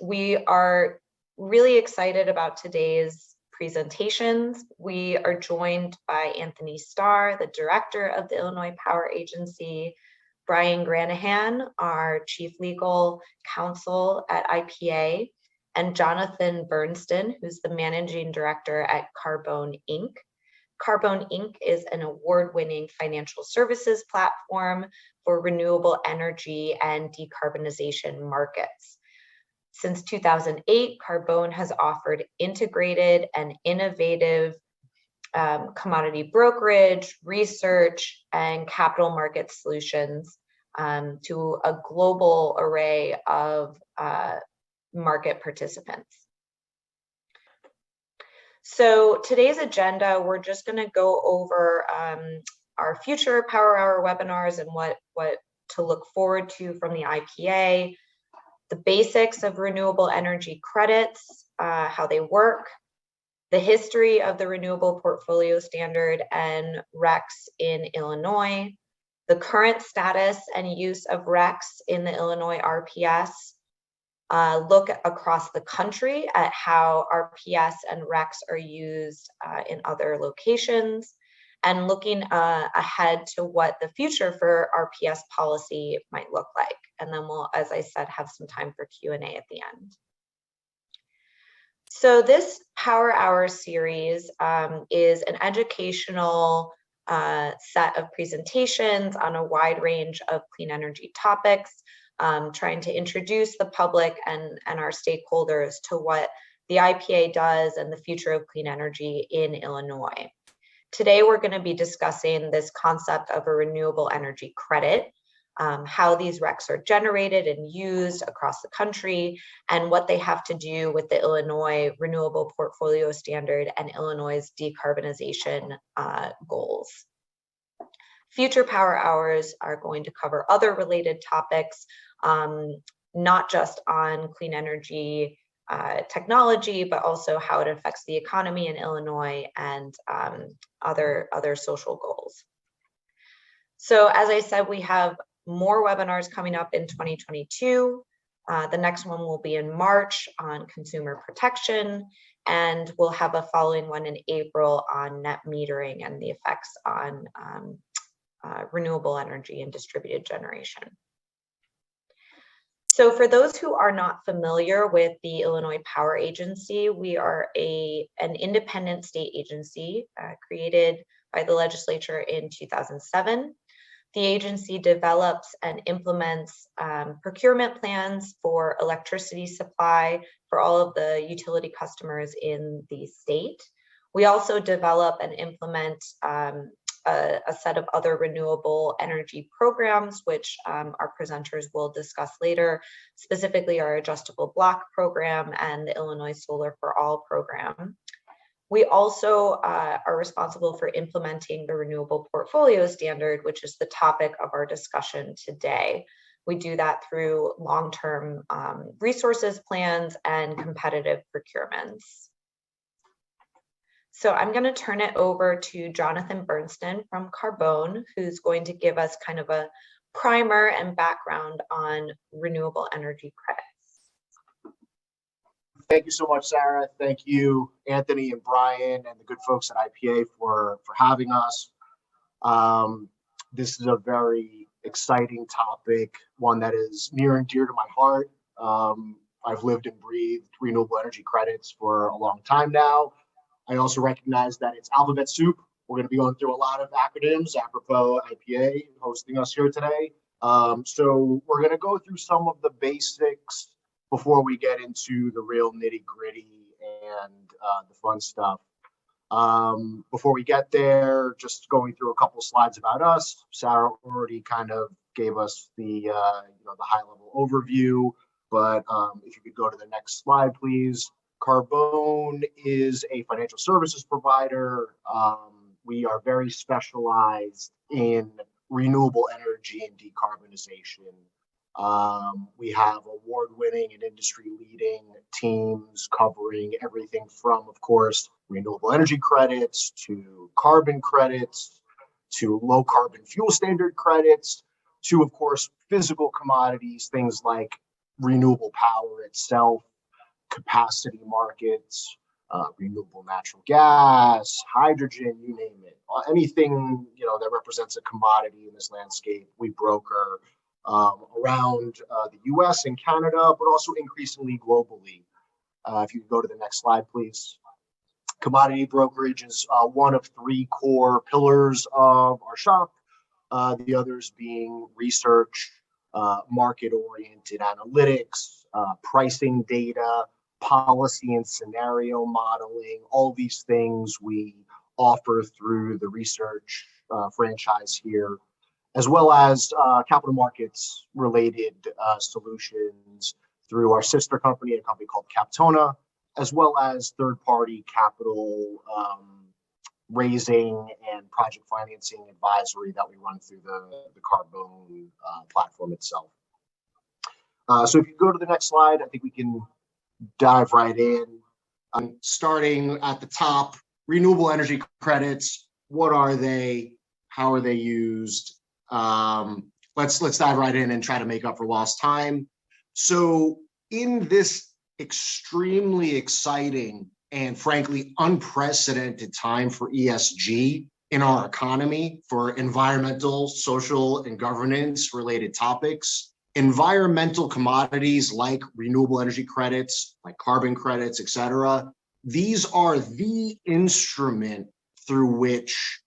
We are really excited about today's presentations. We are joined by Anthony Starr, the director of the Illinois Power Agency, Brian Granahan, our chief legal counsel at IPA, and Jonathan Bernstein, who's the managing director at Carbone, Inc. Carbone, Inc. is an award-winning financial services platform for renewable energy and decarbonization markets. Since 2008, Carbone has offered integrated and innovative commodity brokerage, research, and capital market solutions to a global array of market participants. So today's agenda, we're just going to go over our future Power Hour webinars and what to look forward to from the IPA, the basics of renewable energy credits, how they work, the history of the Renewable Portfolio Standard and RECs in Illinois, the current status and use of RECs in the Illinois RPS, look across the country at how RPS and RECs are used in other locations, and looking ahead to what the future for RPS policy might look like. And then we'll, as I said, have some time for Q&A at the end. So this Power Hour series is an educational set of presentations on a wide range of clean energy topics, trying to introduce the public and our stakeholders to what the IPA does and the future of clean energy in Illinois. Today, we're going to be discussing this concept of a renewable energy credit, how these RECs are generated and used across the country, and what they have to do with the Illinois Renewable Portfolio Standard and Illinois' decarbonization goals. Future Power Hours are going to cover other related topics, not just on clean energy technology, but also how it affects the economy in Illinois and other social goals. So as I said, we have more webinars coming up in 2022. The next one will be in March on consumer protection, and we'll have a following one in April on net metering and the effects on renewable energy and distributed generation. So for those who are not familiar with the Illinois Power Agency, we are an independent state agency created by the legislature in 2007. The agency develops and implements procurement plans for electricity supply for all of the utility customers in the state. We also develop and implement a set of other renewable energy programs, which our presenters will discuss later, specifically our adjustable block program and the Illinois Solar for All program. We also are responsible for implementing the Renewable Portfolio Standard, which is the topic of our discussion today. We do that through long-term resources plans and competitive procurements. So I'm going to turn it over to Jonathan Bernstein from Carbone, who's going to give us kind of a primer and background on renewable energy credits. Thank you so much, Sarah. Thank you, Anthony and Brian and the good folks at IPA for having us. This is a very exciting topic, one that is near and dear to my heart. I've lived and breathed renewable energy credits for a long time now. I also recognize that it's alphabet soup. We're going to be going through a lot of acronyms, apropos IPA hosting us here today. So we're going to go through some of the basics before we get into the real nitty gritty and the fun stuff. Before we get there, just going through a couple slides about us. Sarah already kind of gave us the the high level overview, but if you could go to the next slide, please. Carbone is a financial services provider. We are very specialized in renewable energy and decarbonization. We have award-winning and industry-leading teams covering everything from, of course, renewable energy credits to carbon credits to low carbon fuel standard credits to, of course, physical commodities, things like renewable power itself, capacity markets, renewable natural gas, hydrogen, you name it. Anything that represents a commodity in this landscape, we broker around the U.S. and Canada, but also increasingly globally. If you can go to the next slide, please. Commodity brokerage is one of three core pillars of our shop. The others being research, market-oriented analytics, pricing data, policy and scenario modeling. All these things we offer through the research franchise here, as well as capital markets related solutions through our sister company, a company called Captona, as well as third-party capital raising and project financing advisory that we run through the Carbone platform itself. So if you go to the next slide, I think we can dive right in. Starting at the top, renewable energy credits. What are they? How are they used? Let's dive right in and try to make up for lost time. So in this extremely exciting and frankly unprecedented time for ESG in our economy, for environmental, social, and governance related topics, environmental commodities like renewable energy credits, like carbon credits, et cetera, these are the instrument through which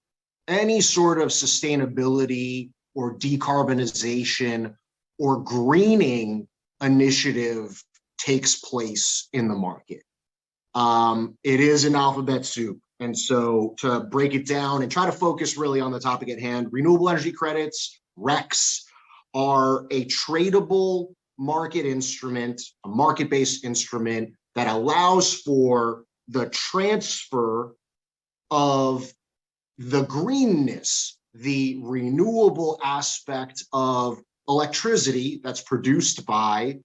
any sort of sustainability or decarbonization or greening initiative takes place in the market. It is an alphabet soup. And so to break it down and try to focus really on the topic at hand, renewable energy credits, RECs, are a tradable market instrument, a market-based instrument that allows for the transfer of the greenness, the renewable aspect of electricity that's produced by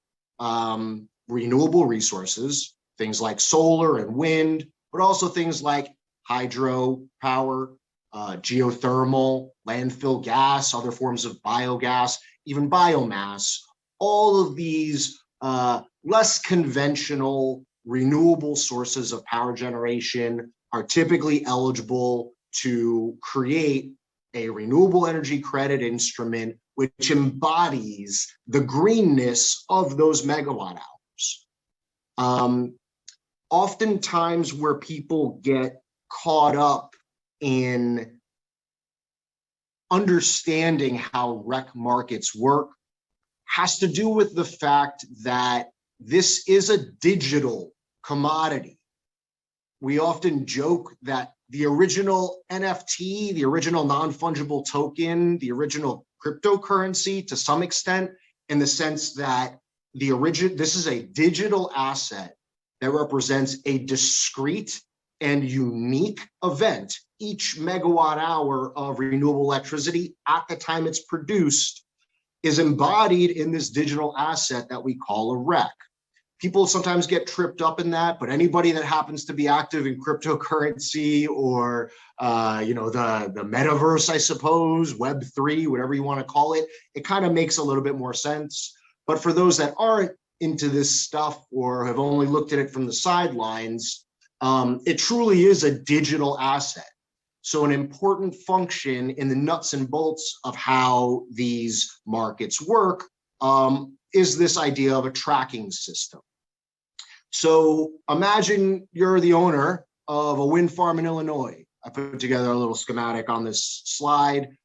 renewable resources, things like solar and wind, but also things like hydro power, geothermal, landfill gas, other forms of biogas, even biomass. All of these less conventional renewable sources of power generation are typically eligible to create a renewable energy credit instrument which embodies the greenness of those megawatt hours. Oftentimes where people get caught up in understanding how REC markets work has to do with the fact that this is a digital commodity. We often joke that the original NFT, the original non-fungible token, the original cryptocurrency to some extent, in the sense that this is a digital asset that represents a discrete and unique event. Each megawatt hour of renewable electricity at the time it's produced is embodied in this digital asset that we call a REC. People sometimes get tripped up in that, but anybody that happens to be active in cryptocurrency or the metaverse, I suppose, Web3, whatever you want to call it, it kind of makes a little bit more sense. But for those that aren't into this stuff or have only looked at it from the sidelines, it truly is a digital asset. So an important function in the nuts and bolts of how these markets work is this idea of a tracking system. So imagine you're the owner of a wind farm in Illinois. I put together a little schematic on this slide.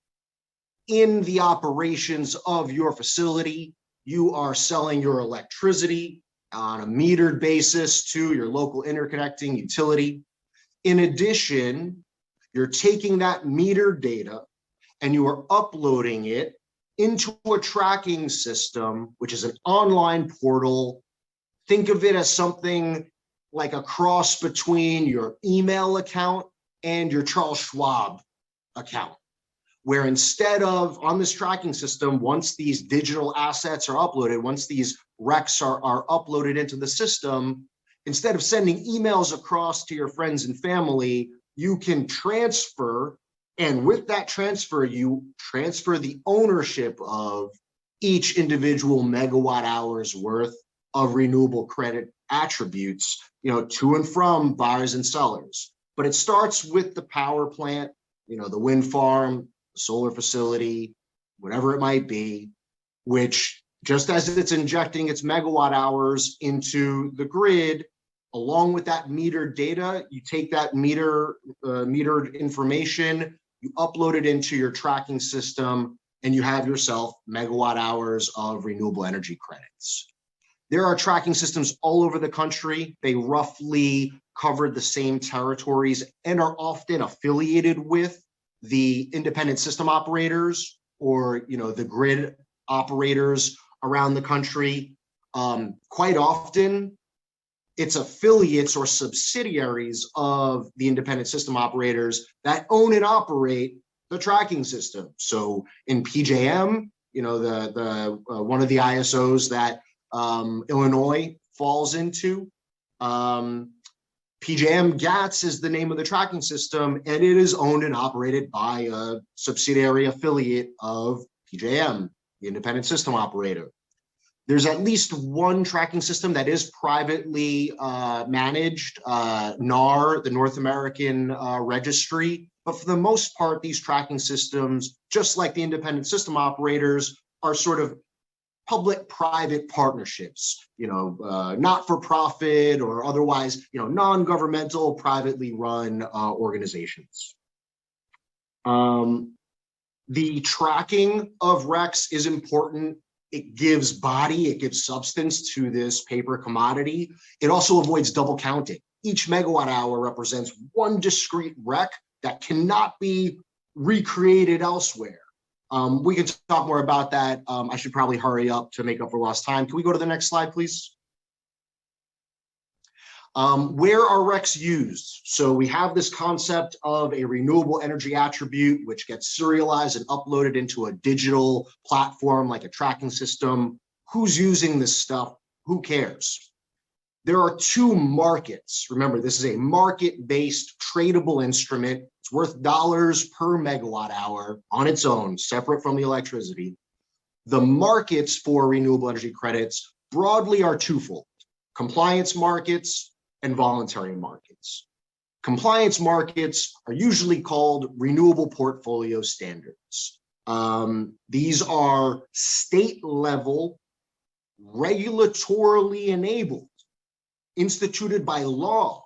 In the operations of your facility, you are selling your electricity on a metered basis to your local interconnecting utility. In addition, you're taking that metered data and you are uploading it into a tracking system, which is an online portal. Think of it as something like a cross between your email account and your Charles Schwab account, where instead of on this tracking system, once these digital assets are uploaded, once these RECs are uploaded into the system, instead of sending emails across to your friends and family, you can transfer, and with that transfer, you transfer the ownership of each individual megawatt hours worth of renewable credit attributes, to and from buyers and sellers. But it starts with the power plant, the wind farm, the solar facility, whatever it might be, which just as it's injecting its megawatt hours into the grid, along with that metered data, you take that metered information, you upload it into your tracking system, and you have yourself megawatt hours of renewable energy credits. There are tracking systems all over the country. They roughly cover the same territories and are often affiliated with the independent system operators or the grid operators around the country. Quite often, it's affiliates or subsidiaries of the independent system operators that own and operate the tracking system. So in PJM, the one of the ISOs that Illinois falls into, PJM GATS is the name of the tracking system, and it is owned and operated by a subsidiary affiliate of PJM, the independent system operator. There's at least one tracking system that is privately managed, NAR, the North American Registry. But for the most part, these tracking systems, just like the independent system operators, are sort of public-private partnerships, not for profit or otherwise, non-governmental, privately run organizations. The tracking of RECs is important. It gives body, it gives substance to this paper commodity. It also avoids double counting. Each megawatt hour represents one discrete REC that cannot be recreated elsewhere. We can talk more about that. I should probably hurry up to make up for lost time. Can we go to the next slide, please? Where are RECs used? So we have this concept of a renewable energy attribute, which gets serialized and uploaded into a digital platform like a tracking system. Who's using this stuff? Who cares? There are two markets. Remember, this is a market-based tradable instrument. It's worth dollars per megawatt hour on its own, separate from the electricity. The markets for renewable energy credits broadly are twofold: compliance markets and voluntary markets. Compliance markets are usually called renewable portfolio standards. These are state-level, regulatorily enabled, instituted by law,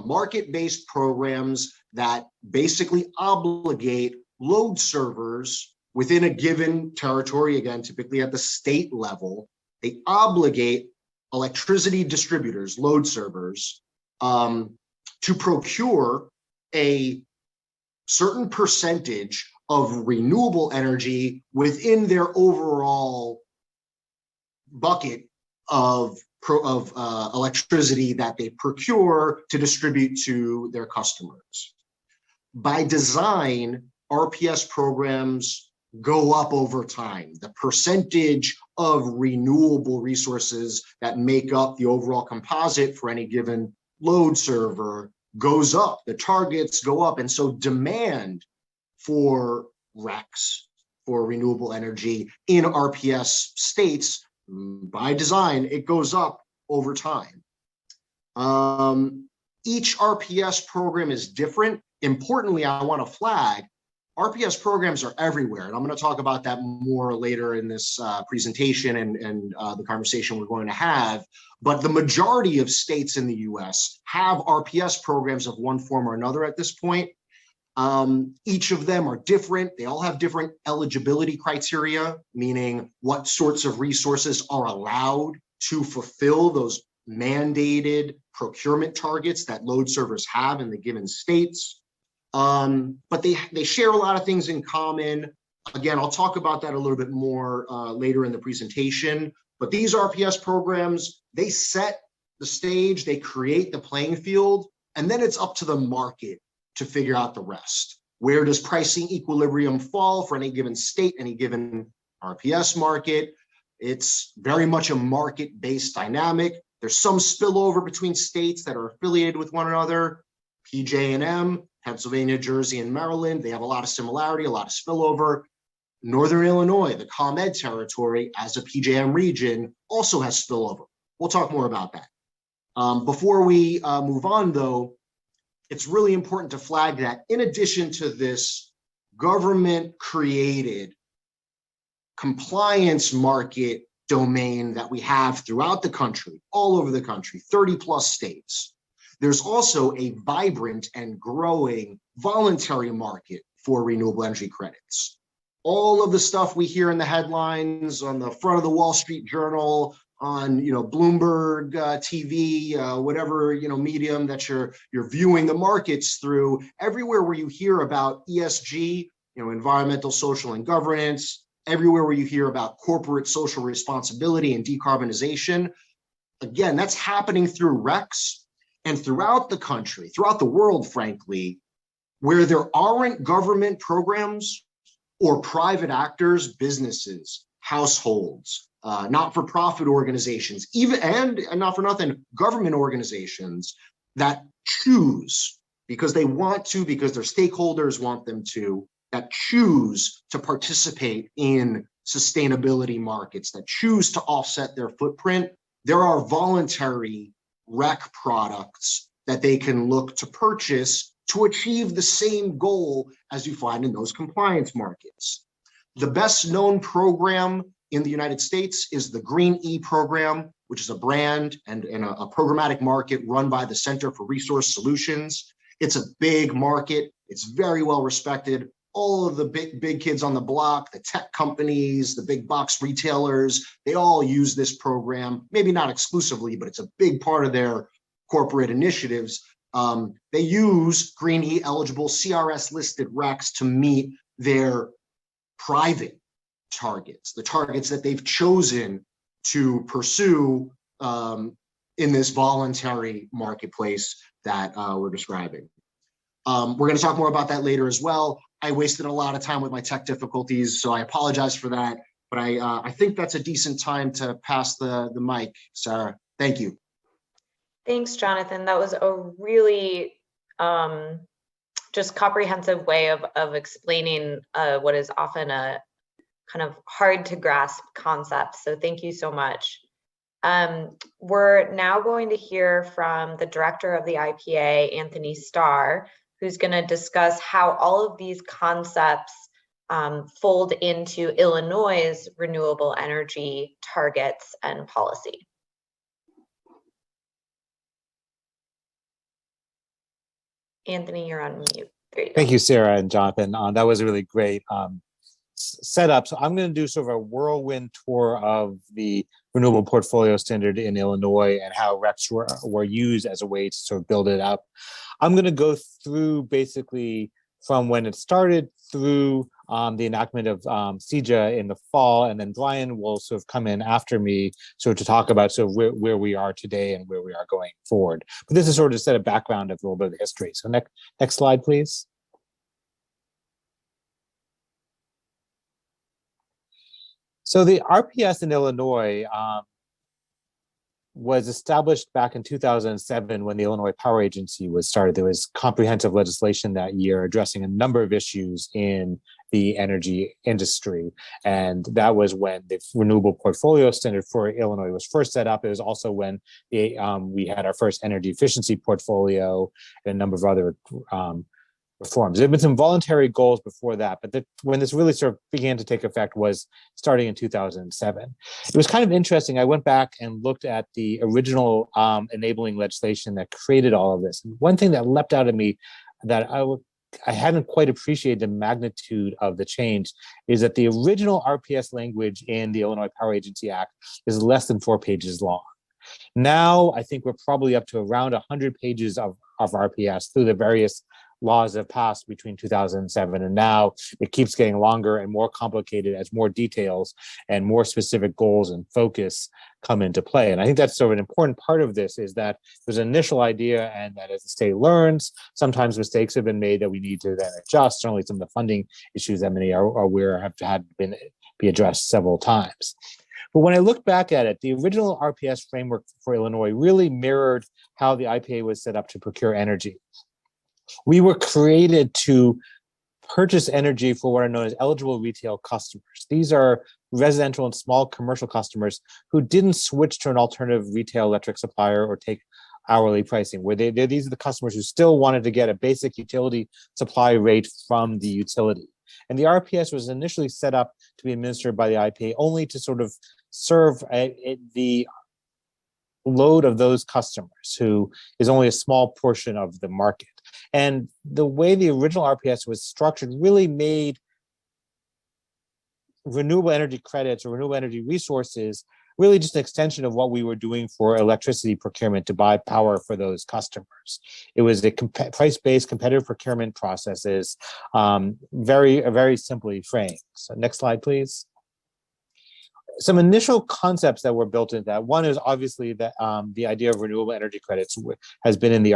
market-based programs that basically obligate load servers within a given territory, again, typically at the state level. They obligate electricity distributors, load servers, to procure a certain percentage of renewable energy within their overall bucket of electricity that they procure to distribute to their customers. By design, RPS programs go up over time. The percentage of renewable resources that make up the overall composite for any given load server goes up. The targets go up. And so demand for RECs, for renewable energy in RPS states, by design, it goes up over time. Each RPS program is different. Importantly, I want to flag RPS programs are everywhere, and I'm going to talk about that more later in this presentation and the conversation we're going to have. But the majority of states in the US have RPS programs of one form or another at this point. Each of them are different. They all have different eligibility criteria, meaning what sorts of resources are allowed to fulfill those mandated procurement targets that load servers have in the given states. But they share a lot of things in common. Again, I'll talk about that a little bit more later in the presentation. But these RPS programs, they set the stage, they create the playing field, and then it's up to the market to figure out the rest. Where does pricing equilibrium fall for any given state, any given RPS market? It's very much a market-based dynamic. There's some spillover between states that are affiliated with one another. PJ&M, Pennsylvania, Jersey, and Maryland, they have a lot of similarity, a lot of spillover. Northern Illinois, the ComEd territory, as a PJM region, also has spillover. We'll talk more about that. Before we move on, though, it's really important to flag that in addition to this government-created compliance market domain that we have throughout the country, all over the country, 30 plus states, there's also a vibrant and growing voluntary market for renewable energy credits. All of the stuff we hear in the headlines on the front of the Wall Street Journal, on Bloomberg TV, whatever medium that you're viewing the markets through, everywhere where you hear about ESG, environmental, social, and governance, everywhere where you hear about corporate social responsibility and decarbonization, again, that's happening through RECs and throughout the country, throughout the world, frankly, where there aren't government programs or private actors, businesses, households, not-for-profit organizations, even and not for nothing, government organizations that choose because they want to, because their stakeholders want them to, that choose to participate in sustainability markets, that choose to offset their footprint. There are voluntary REC products that they can look to purchase to achieve the same goal as you find in those compliance markets. The best known program in the United States is the Green E program, which is a brand and a programmatic market run by the Center for Resource Solutions. It's a big market. It's very well respected. All of the big kids on the block, the tech companies, the big box retailers, they all use this program, maybe not exclusively, but it's a big part of their corporate initiatives. They use Green E eligible CRS listed RECs to meet their private targets, the targets that they've chosen to pursue in this voluntary marketplace that we're describing. We're going to talk more about that later as well. I wasted a lot of time with my tech difficulties, so I apologize for that. But I think that's a decent time to pass the mic, Sarah. Thank you. Thanks, Jonathan. That was a really just comprehensive way of explaining what is often a kind of hard to grasp concept. So thank you so much. We're now going to hear from the director of the IPA, Anthony Starr, who's going to discuss how all of these concepts fold into Illinois' renewable energy targets and policy. Anthony, you're on mute. There you go. Thank you, Sarah and Jonathan. That was a really great setup. So I'm going to do sort of a whirlwind tour of the Renewable Portfolio Standard in Illinois and how RECs were used as a way to sort of build it up. I'm going to go through basically from when it started through the enactment of CEJA in the fall, and then Brian will sort of come in after me to talk about sort of where we are today and where we are going forward. But this is sort of to set a background of a little bit of the history. So next slide, please. So the RPS in Illinois was established back in 2007 when the Illinois Power Agency was started. There was comprehensive legislation that year addressing a number of issues in the energy industry. And that was when the Renewable Portfolio Standard for Illinois was first set up. It was also when we had our first energy efficiency portfolio and a number of other reforms. There have been some voluntary goals before that, but when this really sort of began to take effect was starting in 2007. It was kind of interesting. I went back and looked at the original enabling legislation that created all of this. And one thing that leapt out at me that I hadn't quite appreciated the magnitude of the change is that the original RPS language in the Illinois Power Agency Act is less than 4 pages long. Now, I think we're probably up to around 100 pages of RPS through the various laws have passed between 2007 and now. It keeps getting longer and more complicated as more details and more specific goals and focus come into play. And I think that's sort of an important part of this is that there's an initial idea, and that as the state learns, sometimes mistakes have been made that we need to then adjust. Certainly some of the funding issues that many are aware have had be addressed several times. But when I look back at it, the original RPS framework for Illinois really mirrored how the IPA was set up to procure energy. We were created to purchase energy for what are known as eligible retail customers. These are residential and small commercial customers who didn't switch to an alternative retail electric supplier or take hourly pricing, where these are the customers who still wanted to get a basic utility supply rate from the utility. And the RPS was initially set up to be administered by the IPA only to sort of serve the load of those customers, who is only a small portion of the market. And the way the original RPS was structured really made renewable energy credits or renewable energy resources really just an extension of what we were doing for electricity procurement to buy power for those customers. It was a price-based competitive procurement processes, very simply framed. So next slide, please. Some initial concepts that were built into that. One is obviously that the idea of renewable energy credits has been in the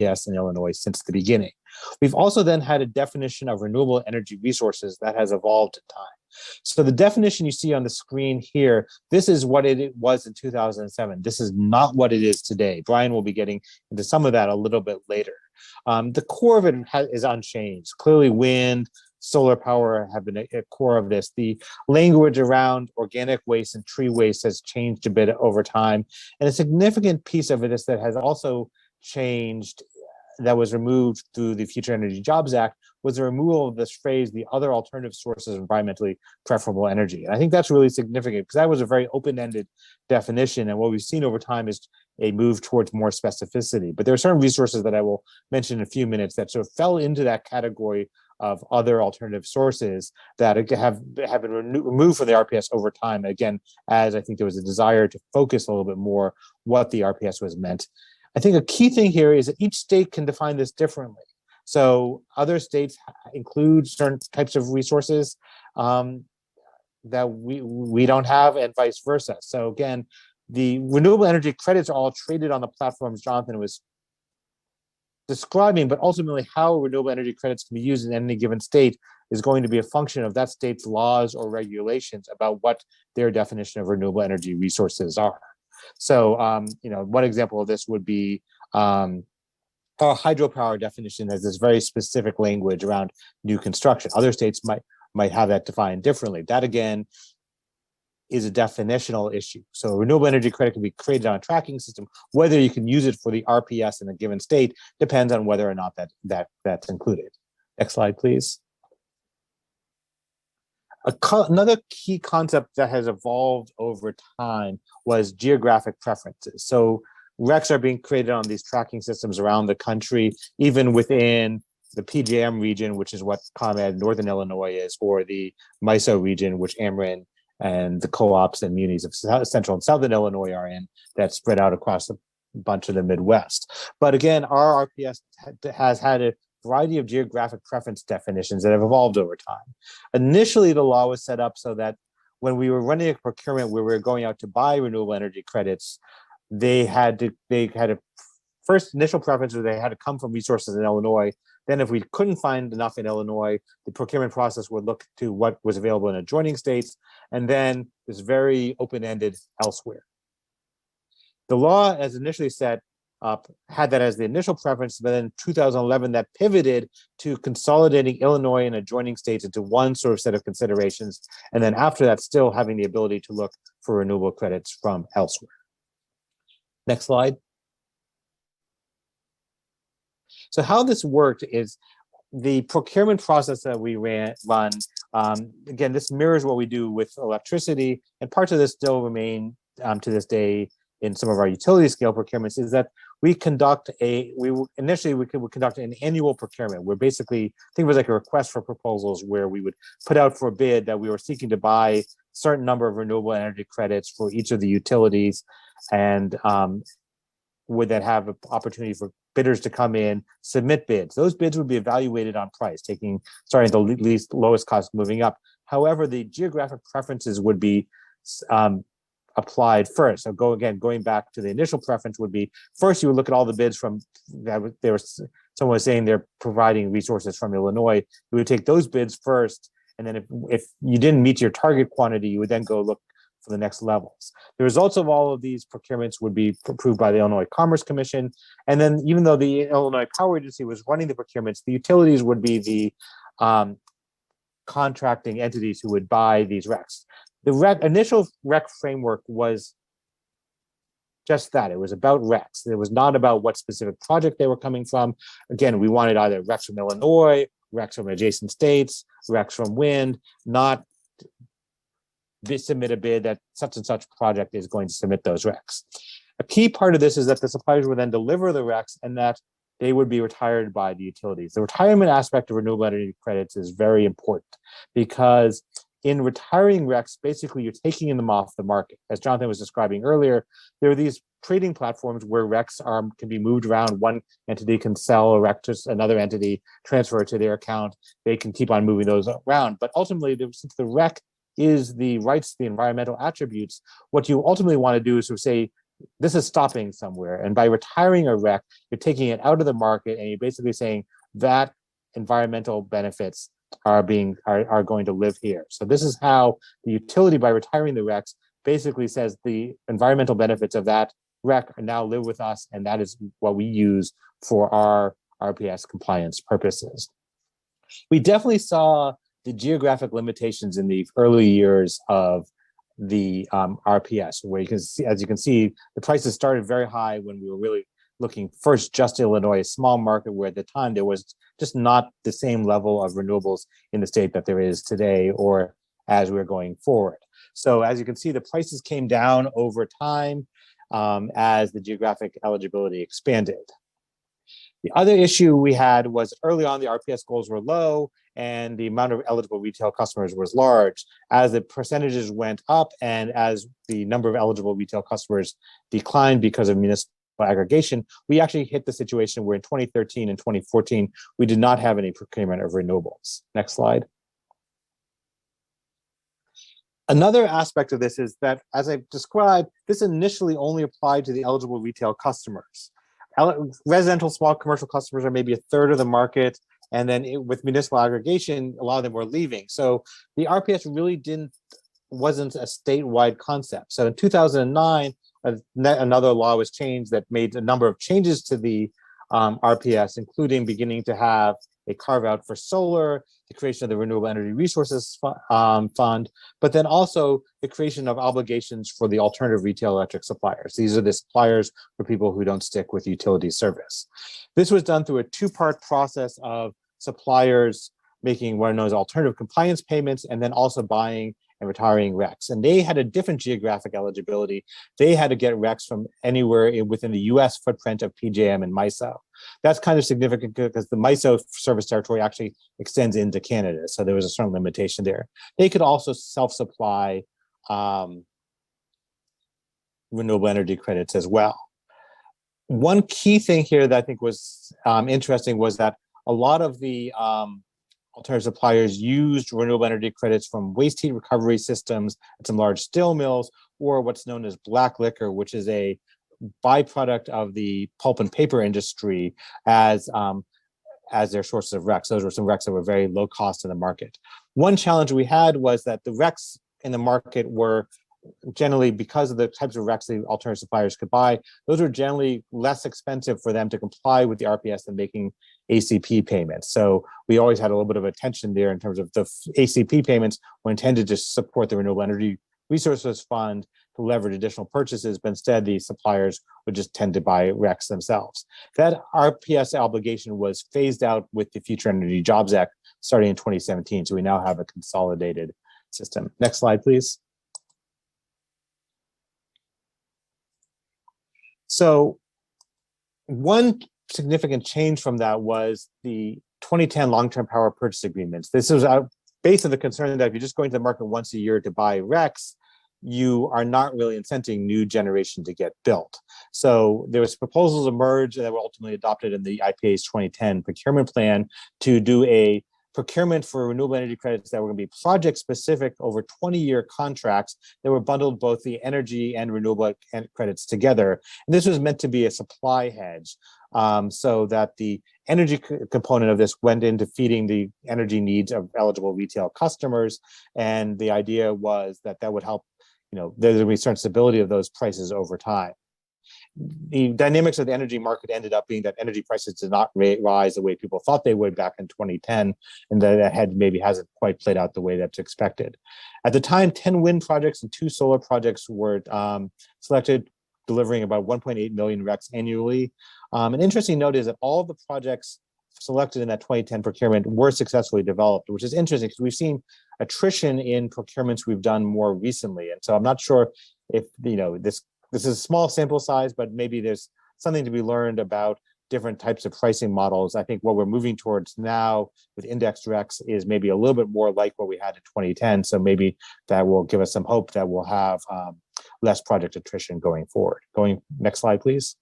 RPS in Illinois since the beginning. We've also then had a definition of renewable energy resources that has evolved in time. So the definition you see on the screen here, this is what it was in 2007. This is not what it is today. Brian will be getting into some of that a little bit later. The core of it is unchanged. Clearly wind, solar power have been a core of this. The language around organic waste and tree waste has changed a bit over time. And a significant piece of it is that has also changed, that was removed through the Future Energy Jobs Act, was the removal of this phrase, the other alternative sources of environmentally preferable energy. And I think that's really significant because that was a very open-ended definition. And what we've seen over time is a move towards more specificity. But there are certain resources that I will mention in a few minutes that sort of fell into that category of other alternative sources that have been removed from the RPS over time. Again, as I think there was a desire to focus a little bit more what the RPS was meant. I think a key thing here is that each state can define this differently. So other states include certain types of resources that we don't have, and vice versa. So again, the renewable energy credits are all traded on the platforms Jonathan was describing, but ultimately how renewable energy credits can be used in any given state is going to be a function of that state's laws or regulations about what their definition of renewable energy resources are. So, one example of this would be our hydropower definition has this very specific language around new construction. Other states might have that defined differently. That again is a definitional issue. So renewable energy credit can be created on a tracking system. Whether you can use it for the RPS in a given state depends on whether or not that's included. Next slide, please. Another key concept that has evolved over time was geographic preferences. So RECs are being created on these tracking systems around the country, even within the PJM region, which is what ComEd Northern Illinois is, or the MISO region, which Ameren and the co-ops and munis of Central and Southern Illinois are in, that's spread out across a bunch of the Midwest. But again, our RPS has had a variety of geographic preference definitions that have evolved over time. Initially, the law was set up so that when we were running a procurement where we were going out to buy renewable energy credits, they had a first initial preference where they had to come from resources in Illinois. Then if we couldn't find enough in Illinois, the procurement process would look to what was available in adjoining states, and then it's very open-ended elsewhere. The law, as initially set up, had that as the initial preference, but then in 2011 that pivoted to consolidating Illinois and adjoining states into one sort of set of considerations, and then after that still having the ability to look for renewable credits from elsewhere. Next slide. So how this worked is the procurement process that we run, again, this mirrors what we do with electricity, and parts of this still remain to this day in some of our utility scale procurements, is that we conduct initially we would conduct an annual procurement where basically, I think it was like a request for proposals where we would put out for a bid that we were seeking to buy a certain number of renewable energy credits for each of the utilities, and would then have an opportunity for bidders to come in, submit bids. Those bids would be evaluated on price, starting at the least lowest cost moving up. However, the geographic preferences would be applied first. So going back to the initial preference would be, first you would look at all the bids from someone was saying they're providing resources from Illinois. You would take those bids first, and then if you didn't meet your target quantity, you would then go look for the next levels. The results of all of these procurements would be approved by the Illinois Commerce Commission. And then even though the Illinois Power Agency was running the procurements, the utilities would be the contracting entities who would buy these RECs. The initial REC framework was just that. It was about RECs. It was not about what specific project they were coming from. Again, we wanted either RECs from Illinois, RECs from adjacent states, RECs from wind, not submit a bid that such and such project is going to submit those RECs. A key part of this is that the suppliers would then deliver the RECs and that they would be retired by the utilities. The retirement aspect of renewable energy credits is very important because in retiring RECs, basically you're taking them off the market. As Jonathan was describing earlier, there are these trading platforms where RECs can be moved around. One entity can sell a REC to another entity, transfer it to their account. They can keep on moving those around. But ultimately, since the REC is the rights to the environmental attributes, what you ultimately want to do is sort of say, this is stopping somewhere. And by retiring a REC, you're taking it out of the market and you're basically saying that environmental benefits are going to live here. So this is how the utility, by retiring the RECs, basically says the environmental benefits of that REC now live with us, and that is what we use for our RPS compliance purposes. We definitely saw the geographic limitations in the early years of the RPS, where you can see, as you can see, the prices started very high when we were really looking first just Illinois, a small market where at the time there was just not the same level of renewables in the state that there is today or as we're going forward. So as you can see, the prices came down over time as the geographic eligibility expanded. The other issue we had was early on the RPS goals were low and the amount of eligible retail customers was large. As the percentages went up and as the number of eligible retail customers declined because of municipal aggregation, we actually hit the situation where in 2013 and 2014, we did not have any procurement of renewables. Next slide. Another aspect of this is that, as I've described, this initially only applied to the eligible retail customers. Residential small commercial customers are maybe a third of the market. And then with municipal aggregation, a lot of them were leaving. So the RPS really wasn't a statewide concept. So in 2009, another law was changed that made a number of changes to the RPS, including beginning to have a carve out for solar, the creation of the Renewable Energy Resources Fund, but then also the creation of obligations for the alternative retail electric suppliers. These are the suppliers for people who don't stick with utility service. This was done through a two-part process of suppliers making what are known as alternative compliance payments and then also buying and retiring RECs. And they had a different geographic eligibility. They had to get RECs from anywhere within the US footprint of PJM and MISO. That's kind of significant because the MISO service territory actually extends into Canada. So there was a certain limitation there. They could also self-supply renewable energy credits as well. One key thing here that I think was interesting was that a lot of the alternative suppliers used renewable energy credits from waste heat recovery systems at some large steel mills, or what's known as black liquor, which is a byproduct of the pulp and paper industry as their sources of RECs. Those were some RECs that were very low cost in the market. One challenge we had was that the RECs in the market were generally, because of the types of RECs the alternative suppliers could buy, those were generally less expensive for them to comply with the RPS than making ACP payments. So we always had a little bit of a tension there in terms of the ACP payments were intended to support the Renewable Energy Resources Fund to leverage additional purchases, but instead the suppliers would just tend to buy RECs themselves. That RPS obligation was phased out with the Future Energy Jobs Act starting in 2017. So we now have a consolidated system. Next slide, please. So one significant change from that was the 2010 long-term power purchase agreements. This was based on the concern that if you're just going to the market once a year to buy RECs, you are not really incenting new generation to get built. So there was proposals emerged that were ultimately adopted in the IPA's 2010 procurement plan to do a procurement for renewable energy credits that were going to be project specific over 20-year contracts that were bundled both the energy and renewable credits together. And this was meant to be a supply hedge so that the energy component of this went into feeding the energy needs of eligible retail customers. And the idea was that that would help, there would be certain stability of those prices over time. the dynamics of the energy market ended up being that energy prices did not rise the way people thought they would back in 2010, and that maybe hasn't quite played out the way that's expected. At the time, 10 wind projects and 2 solar projects were selected, delivering about 1.8 million RECs annually. An interesting note is that all the projects selected in that 2010 procurement were successfully developed, which is interesting because we've seen attrition in procurements we've done more recently. And so I'm not sure if, this is a small sample size, but maybe there's something to be learned about different types of pricing models. I think what we're moving towards now with indexed RECs is maybe a little bit more like what we had in 2010. So maybe that will give us some hope that we'll have less project attrition going forward. Next slide, please.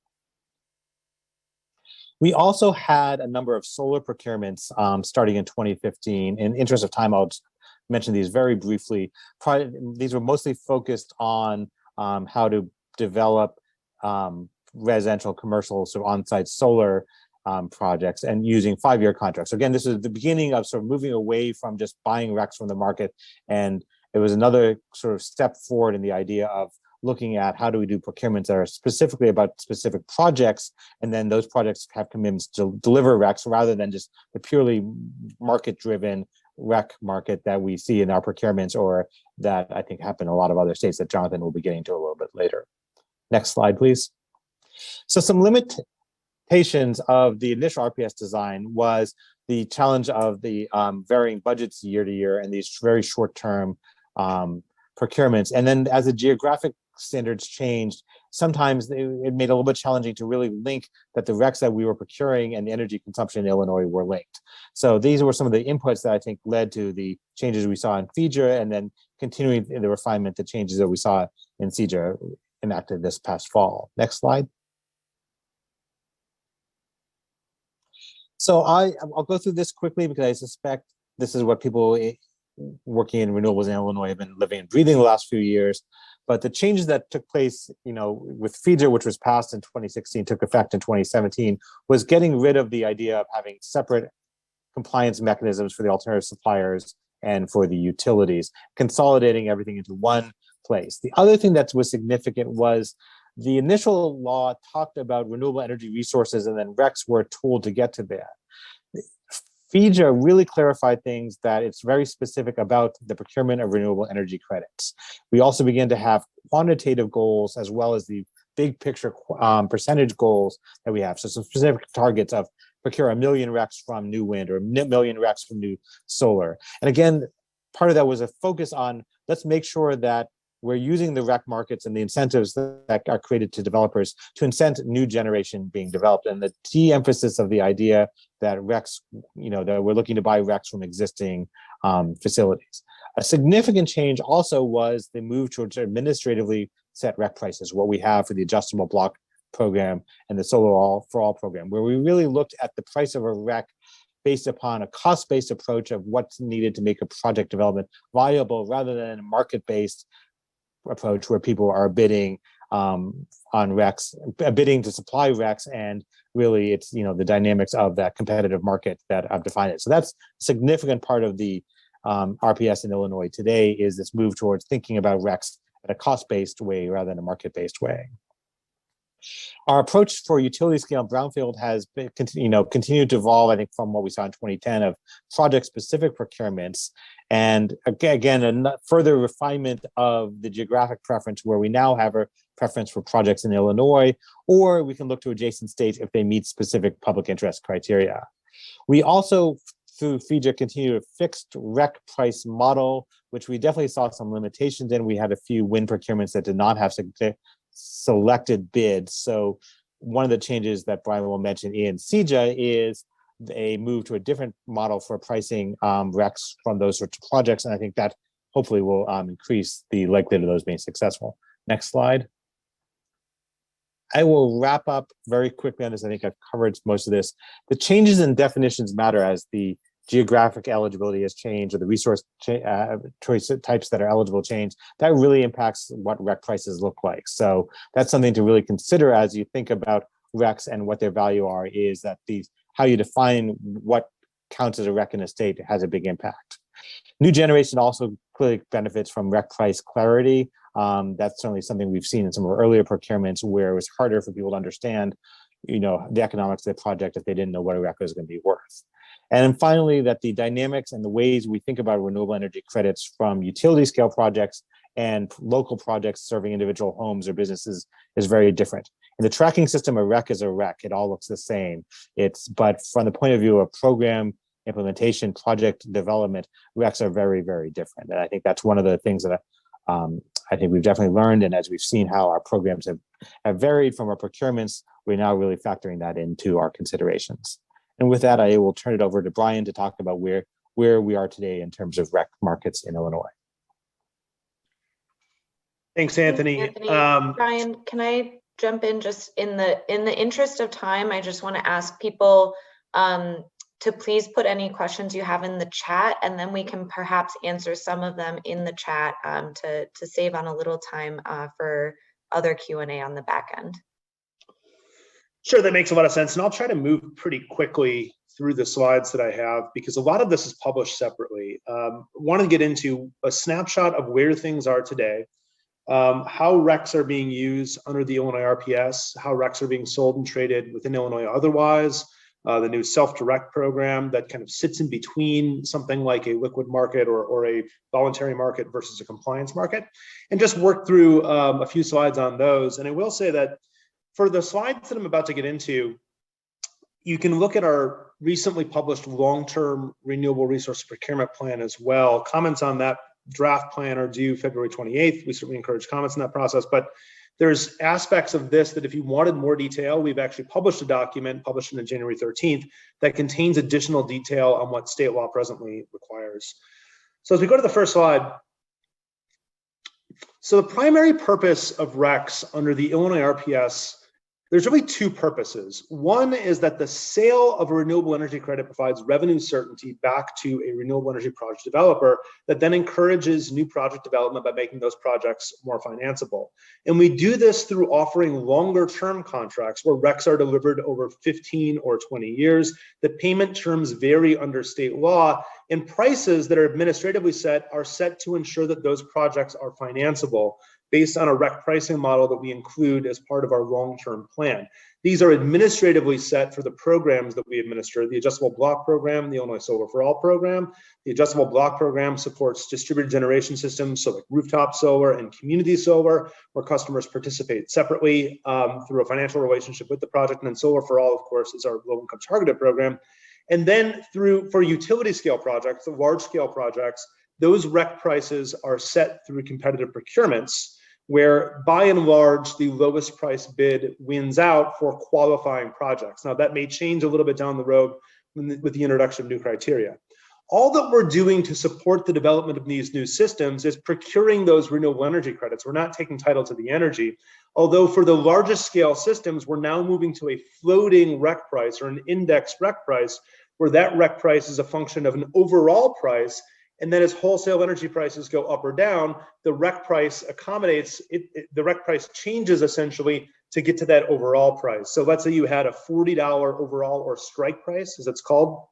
We also had a number of solar procurements starting in 2015. In interest of time, I'll just mention these very briefly. These were mostly focused on how to develop residential, commercial, sort of on-site solar projects and using 5-year contracts. So again, this is the beginning of sort of moving away from just buying RECs from the market. And it was another sort of step forward in the idea of looking at how do we do procurements that are specifically about specific projects, and then those projects have commitments to deliver RECs rather than just the purely market-driven REC market that we see in our procurements, or that I think happen in a lot of other states that Jonathan will be getting to a little bit later. Next slide, please. So some limitations of the initial RPS design was the challenge of the varying budgets year to year and these very short-term procurements. And then as the geographic standards changed, sometimes it made it a little bit challenging to really link that the RECs that we were procuring and the energy consumption in Illinois were linked. So these were some of the inputs that I think led to the changes we saw in FEJA, and then continuing in the refinement, the changes that we saw in CEJA enacted this past fall. Next slide. So I'll go through this quickly because I suspect this is what people working in renewables in Illinois have been living and breathing the last few years. But the changes that took place, with FEJA, which was passed in 2016, took effect in 2017, was getting rid of the idea of having separate compliance mechanisms for the alternative suppliers and for the utilities, consolidating everything into one place. The other thing that was significant was the initial law talked about renewable energy resources, and then RECs were a tool to get to that. FEJA really clarified things that it's very specific about the procurement of renewable energy credits. We also began to have quantitative goals as well as the big picture percentage goals that we have. So some specific targets of procure 1 million RECs from new wind or 1 million RECs from new solar. And again, part of that was a focus on let's make sure that we're using the REC markets and the incentives that are created to developers to incent new generation being developed. And the de-emphasis of the idea that RECs, that we're looking to buy RECs from existing facilities. A significant change also was the move towards administratively set REC prices, what we have for the adjustable block program and the solar for all program, where we really looked at the price of a REC based upon a cost-based approach of what's needed to make a project development viable rather than a market-based approach where people are bidding on RECs, bidding to supply RECs, and really it's the dynamics of that competitive market that have defined it. So that's a significant part of the RPS in Illinois today, is this move towards thinking about RECs in a cost-based way rather than a market-based way. Our approach for utility scale brownfield has been, continued to evolve, I think, from what we saw in 2010 of project-specific procurements. And again, a further refinement of the geographic preference, where we now have a preference for projects in Illinois, or we can look to adjacent states if they meet specific public interest criteria. We also, through FEJA, continue a fixed REC price model, which we definitely saw some limitations in. We had a few wind procurements that did not have selected bids. So one of the changes that Brian will mention in CEJA is a move to a different model for pricing RECs from those sorts of projects. And I think that hopefully will increase the likelihood of those being successful. Next slide. I will wrap up very quickly on this. I think I've covered most of this. The changes in definitions matter as the geographic eligibility has changed, or the resource choice types that are eligible change. That really impacts what REC prices look like. So that's something to really consider as you think about RECs and what their value are, is that how you define what counts as a REC in a state has a big impact. New generation also clearly benefits from REC price clarity. That's certainly something we've seen in some of our earlier procurements where it was harder for people to understand, the economics of the project if they didn't know what a REC was going to be worth. And then finally, that the dynamics and the ways we think about renewable energy credits from utility scale projects and local projects serving individual homes or businesses is very different. In the tracking system, a REC is a REC. It all looks the same. But from the point of view of program implementation, project development, RECs are very, very different. And I think that's one of the things that I think we've definitely learned. And as we've seen how our programs have varied from our procurements, we're now really factoring that into our considerations. And with that, I will turn it over to Brian to talk about where we are today in terms of REC markets in Illinois. Thanks, Anthony. Brian, can I jump in just in the interest of time? I just want to ask people to please put any questions you have in the chat, and then we can perhaps answer some of them in the chat to save on a little time for other Q&A on the back end. Sure, that makes a lot of sense. And I'll try to move pretty quickly through the slides that I have because a lot of this is published separately. Want to get into a snapshot of where things are today, how RECs are being used under the Illinois RPS, how RECs are being sold and traded within Illinois otherwise, the new SelfDirect program that kind of sits in between something like a liquid market or a voluntary market versus a compliance market, and just work through a few slides on those. And I will say that for the slides that I'm about to get into, you can look at our recently published long-term renewable resource procurement plan as well. Comments on that draft plan are due February 28th. We certainly encourage comments in that process, but there's aspects of this that if you wanted more detail, we've actually published a document published on January 13th that contains additional detail on what state law presently requires. So as we go to the first slide, so the primary purpose of RECs under the Illinois RPS, there's really two purposes. One is that the sale of a renewable energy credit provides revenue certainty back to a renewable energy project developer that then encourages new project development by making those projects more financeable. And we do this through offering longer term contracts where RECs are delivered over 15 or 20 years. The payment terms vary under state law, and prices that are administratively set are set to ensure that those projects are financeable based on a REC pricing model that we include as part of our long-term plan. These are administratively set for the programs that we administer, the Adjustable Block Program, the Illinois Solar for All program. The Adjustable Block Program supports distributed generation systems, so like rooftop solar and community solar, where customers participate separately through a financial relationship with the project. And then Solar for All, of course, is our low-income targeted program. And then for utility scale projects, the large scale projects, those REC prices are set through competitive procurements, where by and large, the lowest price bid wins out for qualifying projects. Now that may change a little bit down the road with the introduction of new criteria. All that we're doing to support the development of these new systems is procuring those renewable energy credits. We're not taking title to the energy, although for the largest scale systems, we're now moving to a floating REC price or an indexed REC price, where that REC price is a function of an overall price. And then as wholesale energy prices go up or down, the REC price accommodates it, the REC price changes essentially to get to that overall price. So let's say you had a $40 overall or strike price, as it's called,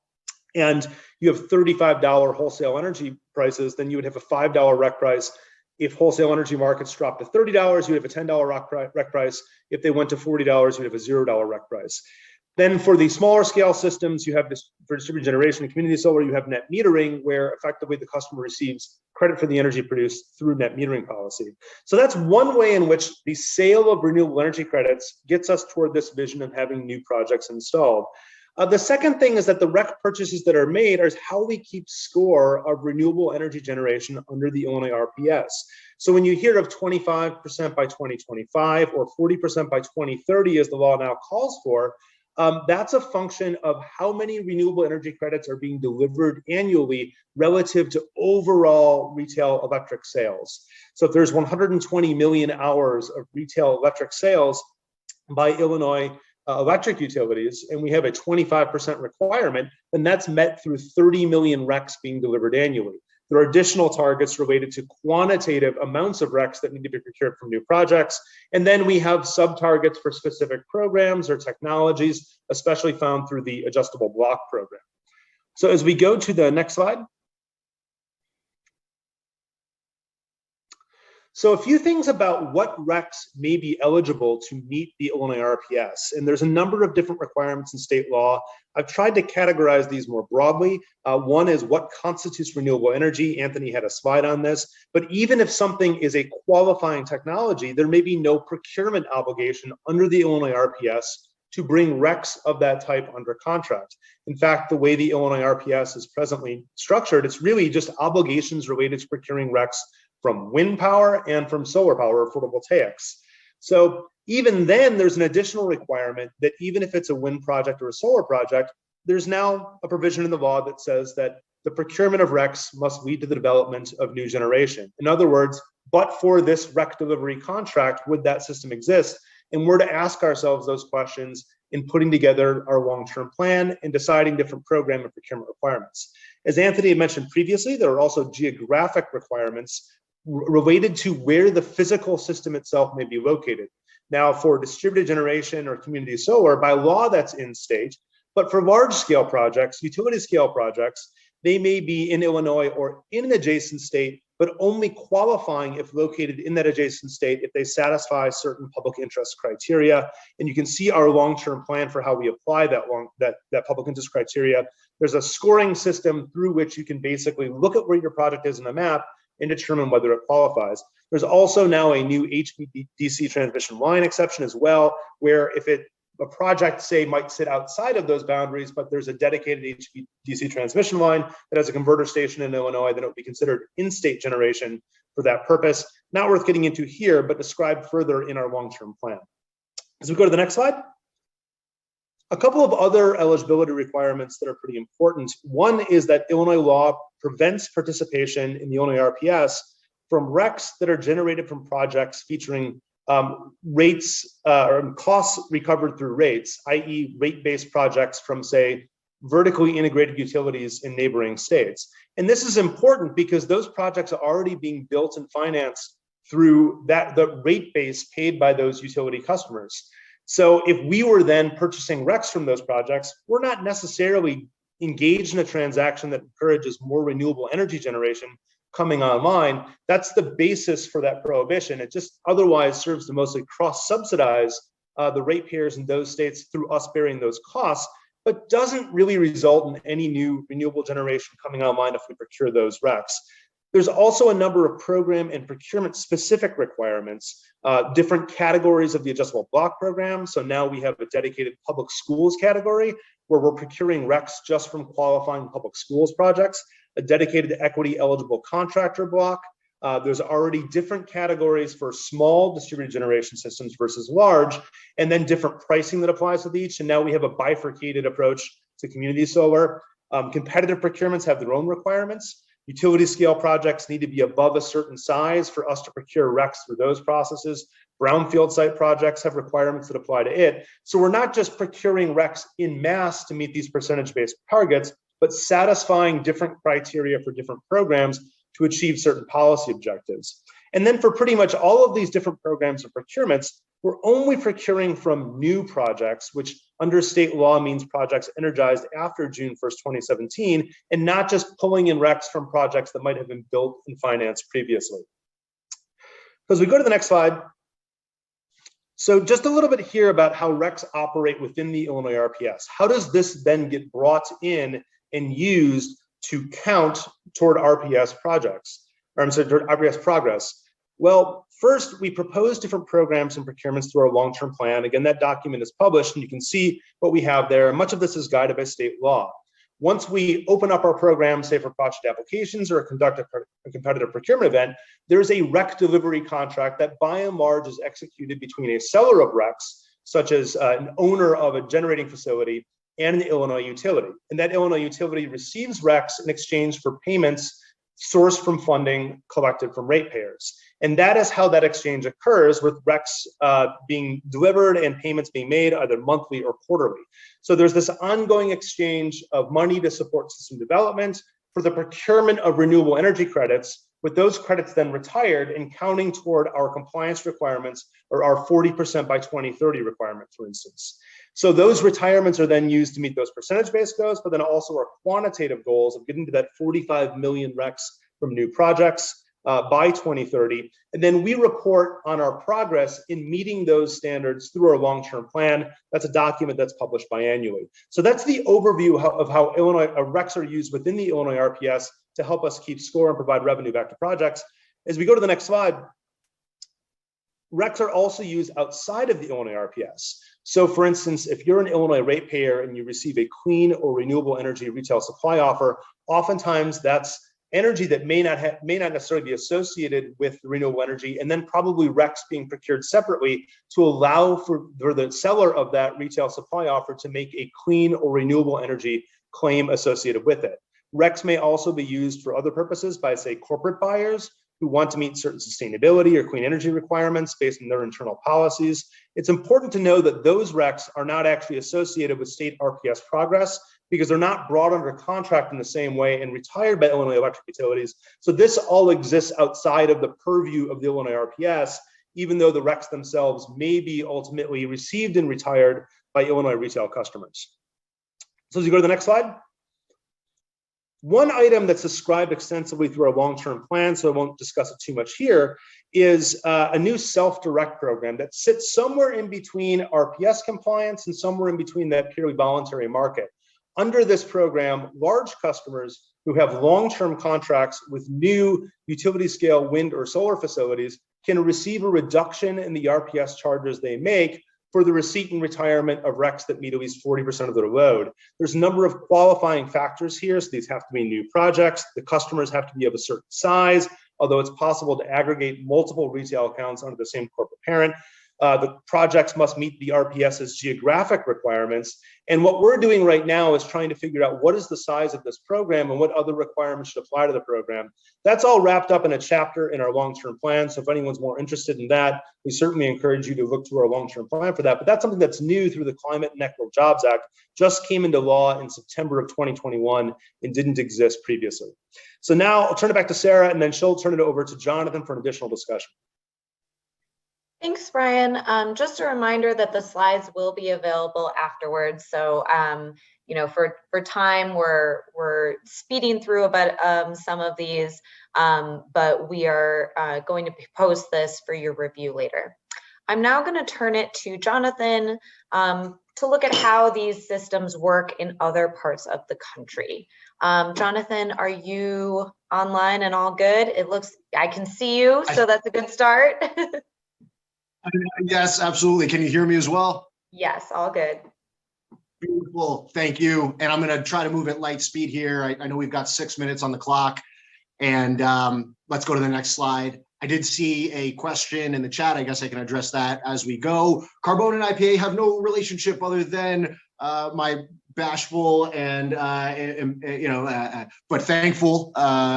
and you have $35 wholesale energy prices, then you would have a $5 REC price. If wholesale energy markets drop to $30, you would have a $10 REC price. If they went to $40, you would have a $0 REC price. Then for the smaller scale systems, you have this for distributed generation and community solar, you have net metering, where effectively the customer receives credit for the energy produced through net metering policy. So that's one way in which the sale of renewable energy credits gets us toward this vision of having new projects installed. The second thing is that the REC purchases that are made is how we keep score of renewable energy generation under the Illinois RPS. So when you hear of 25% by 2025 or 40% by 2030, as the law now calls for, that's a function of how many renewable energy credits are being delivered annually relative to overall retail electric sales. So if there's 120 million hours of retail electric sales by Illinois electric utilities, and we have a 25% requirement, then that's met through 30 million RECs being delivered annually. There are additional targets related to quantitative amounts of RECs that need to be procured from new projects. And then we have sub-targets for specific programs or technologies, especially found through the Adjustable Block Program. So as we go to the next slide. So a few things about what RECs may be eligible to meet the Illinois RPS. And there's a number of different requirements in state law. I've tried to categorize these more broadly. One is what constitutes renewable energy. Anthony had a slide on this. But even if something is a qualifying technology, there may be no procurement obligation under the Illinois RPS to bring RECs of that type under contract. In fact, the way the Illinois RPS is presently structured, it's really just obligations related to procuring RECs from wind power and from solar power or photovoltaics. So even then, there's an additional requirement that even if it's a wind project or a solar project, there's now a provision in the law that says that the procurement of RECs must lead to the development of new generation. In other words, but for this REC delivery contract, would that system exist? And we're to ask ourselves those questions in putting together our long-term plan and deciding different program and procurement requirements. As Anthony had mentioned previously, there are also geographic requirements related to where the physical system itself may be located. Now, for distributed generation or community solar, by law that's in state, but for large scale projects, utility scale projects, they may be in Illinois or in an adjacent state, but only qualifying if located in that adjacent state if they satisfy certain public interest criteria. And you can see our long-term plan for how we apply that public interest criteria. There's a scoring system through which you can basically look at where your project is in the map and determine whether it qualifies. There's also now a new HVDC transmission line exception as well, where if a project, say, might sit outside of those boundaries, but there's a dedicated HVDC transmission line that has a converter station in Illinois, then it would be considered in-state generation for that purpose. Not worth getting into here, but described further in our long-term plan. As we go to the next slide, a couple of other eligibility requirements that are pretty important. One is that Illinois law prevents participation in the Illinois RPS from RECs that are generated from projects featuring rates or costs recovered through rates, i.e. rate-based projects from, say, vertically integrated utilities in neighboring states. And this is important because those projects are already being built and financed through the rate base paid by those utility customers. So if we were then purchasing RECs from those projects, we're not necessarily engaged in a transaction that encourages more renewable energy generation coming online. That's the basis for that prohibition. It just otherwise serves to mostly cross-subsidize the ratepayers in those states through us bearing those costs, but doesn't really result in any new renewable generation coming online if we procure those RECs. There's also a number of program and procurement specific requirements, different categories of the adjustable block program. So now we have a dedicated public schools category where we're procuring RECs just from qualifying public schools projects, a dedicated equity eligible contractor block. There's already different categories for small distributed generation systems versus large, and then different pricing that applies with each. And now we have a bifurcated approach to community solar. Competitive procurements have their own requirements. Utility scale projects need to be above a certain size for us to procure RECs through those processes. Brownfield site projects have requirements that apply to it. So we're not just procuring RECs in mass to meet these percentage-based targets, but satisfying different criteria for different programs to achieve certain policy objectives. And then for pretty much all of these different programs and procurements, we're only procuring from new projects, which under state law means projects energized after June 1st, 2017, and not just pulling in RECs from projects that might have been built and financed previously. As we go to the next slide, so just a little bit here about how RECs operate within the Illinois RPS. How does this then get brought in and used to count toward RPS projects, or I'm sorry, toward RPS progress? Well, first, we propose different programs and procurements through our long-term plan. Again, that document is published and you can see what we have there. Much of this is guided by state law. Once we open up our program, say for project applications or conduct a competitive procurement event, there's a REC delivery contract that by and large is executed between a seller of RECs, such as an owner of a generating facility, and an Illinois utility. And that Illinois utility receives RECs in exchange for payments sourced from funding collected from ratepayers. And that is how that exchange occurs, with RECs being delivered and payments being made either monthly or quarterly. So there's this ongoing exchange of money to support system development for the procurement of renewable energy credits, with those credits then retired and counting toward our compliance requirements, or our 40% by 2030 requirement, for instance. So those retirements are then used to meet those percentage-based goals, but then also our quantitative goals of getting to that 45 million RECs from new projects. by 2030. And then we report on our progress in meeting those standards through our long-term plan. That's a document that's published biannually. So that's the overview of how Illinois RECs are used within the Illinois RPS to help us keep score and provide revenue back to projects. As we go to the next slide, RECs are also used outside of the Illinois RPS. So for instance, if you're an Illinois ratepayer and you receive a clean or renewable energy retail supply offer, oftentimes that's energy that may not necessarily be associated with renewable energy, and then probably RECs being procured separately to allow for the seller of that retail supply offer to make a clean or renewable energy claim associated with it. RECs may also be used for other purposes by, say, corporate buyers who want to meet certain sustainability or clean energy requirements based on their internal policies. It's important to know that those RECs are not actually associated with state RPS progress because they're not brought under contract in the same way and retired by Illinois electric utilities. So this all exists outside of the purview of the Illinois RPS, even though the RECs themselves may be ultimately received and retired by Illinois retail customers. So as you go to the next slide. One item that's described extensively through our long-term plan, so I won't discuss it too much here, is a new SelfDirect program that sits somewhere in between RPS compliance and somewhere in between that purely voluntary market. Under this program, large customers who have long-term contracts with new utility-scale wind or solar facilities can receive a reduction in the RPS charges they make for the receipt and retirement of RECs that meet at least 40% of their load. There's a number of qualifying factors here. So these have to be new projects. The customers have to be of a certain size, although it's possible to aggregate multiple retail accounts under the same corporate parent. The projects must meet the RPS's geographic requirements. And what we're doing right now is trying to figure out what is the size of this program and what other requirements should apply to the program. That's all wrapped up in a chapter in our long-term plan. So if anyone's more interested in that, we certainly encourage you to look to our long-term plan for that. But that's something that's new through the Climate and Equitable Jobs Act, just came into law in September of 2021 and didn't exist previously. So now I'll turn it back to Sarah, and then she'll turn it over to Jonathan for an additional discussion. Thanks, Brian. Just a reminder that the slides will be available afterwards. So, you know, for time, we're speeding through about some of these, but we are going to post this for your review later. I'm now going to turn it to Jonathan to look at how these systems work in other parts of the country. Jonathan, are you online and all good? It looks, I can see you, so that's a good start. Yes, absolutely. Can you hear me as well? Yes, all good. Beautiful. Thank you. And I'm going to try to move at light speed here. I know we've got 6 minutes on the clock, and let's go to the next slide. I did see a question in the chat. I guess I can address that as we go. Carbone and IPA have no relationship other than my bashful and but thankful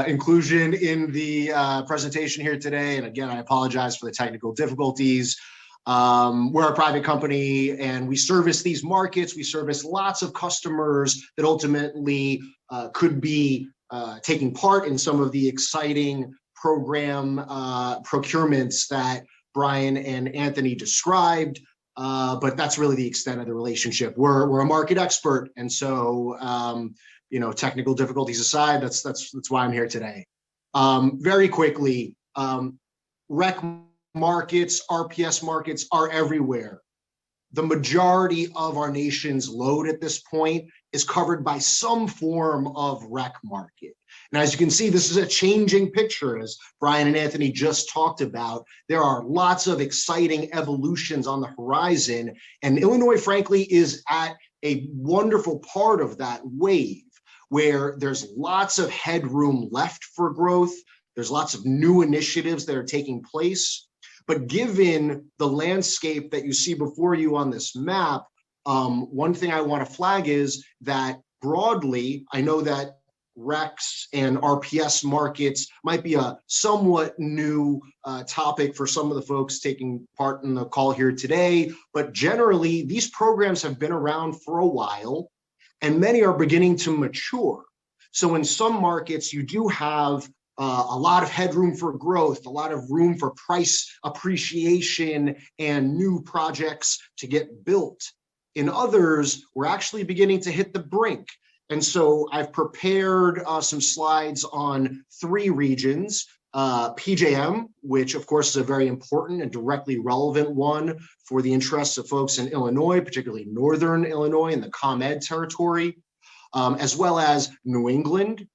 inclusion in the presentation here today. And again, I apologize for the technical difficulties. We're a private company and we service these markets. We service lots of customers that ultimately could be taking part in some of the exciting program procurements that Brian and Anthony described. But that's really the extent of the relationship. We're a market expert, and so technical difficulties aside, that's why I'm here today. Very quickly, rec markets, RPS markets are everywhere. The majority of our nation's load at this point is covered by some form of rec market. And as you can see, this is a changing picture, as Brian and Anthony just talked about. There are lots of exciting evolutions on the horizon, and Illinois, frankly, is at a wonderful part of that wave where there's lots of headroom left for growth. There's lots of new initiatives that are taking place. But given the landscape that you see before you on this map, one thing I want to flag is that broadly, I know that RECs and RPS markets might be a somewhat new topic for some of the folks taking part in the call here today, but generally these programs have been around for a while and many are beginning to mature. So in some markets, you do have a lot of headroom for growth, a lot of room for price appreciation and new projects to get built. In others, we're actually beginning to hit the brink. And so I've prepared some slides on 3 regions. PJM, which of course is a very important and directly relevant one for the interests of folks in Illinois, particularly Northern Illinois and the ComEd territory, as well as New England,